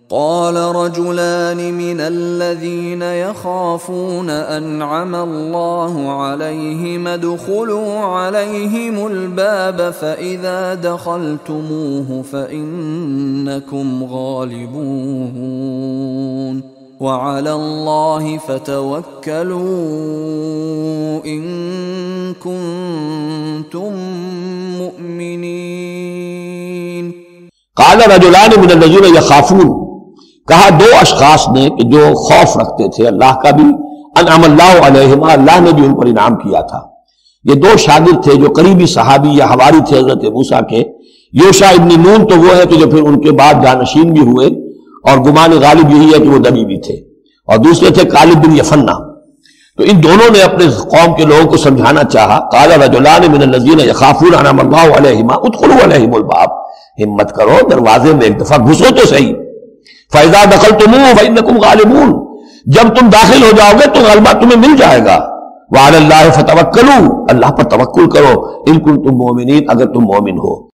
قال رجلان من الذين يخافون أنعم الله عليهم ادخلوا عليهم الباب فإذا دخلتموه فإنكم غالبون وعلى الله فتوكلوا إن كنتم مؤمنين. قال رجلان من الذين يخافون، کہا دو اشخاص نے کہ جو خوف رکھتے تھے اللہ کا بھی، انعم اللہ علیہما، اللہ نے بھی ان پر انعام کیا تھا. یہ دو شاگرد تھے جو قریبی صحابی یا حواری تھے حضرت موسیٰ کے. یوشع ابن نون تو وہ ہے کہ جو پھر ان کے بعد جانشین بھی ہوئے، اور گمان غالب یہی ہے کہ وہ نبی بھی تھے. اور دوسرے تھے کالب بن یفنہ. تو ان دونوں نے اپنے قوم کے لوگوں کو سمجھانا چاہا. قال رجلان من الذین یخافون انعم اللہ علیہما ادخلوا علیہم الباب، ہمت کرو دروازے میں ایک دفعہ گھسو تو صحیح. فَإِذَا دَخَلْتُمُوهُ فَإِنَّكُمْ غَالِبُونَ، جب تم داخل ہو جاؤ گے تو غلبہ تمہیں مل جائے گا. وَعَلَى اللَّهِ فَتَوَكَّلُوا، اللہ پر توکل کرو، إِن كُنتُم مُؤْمِنِينَ، اگر تم مومن ہو.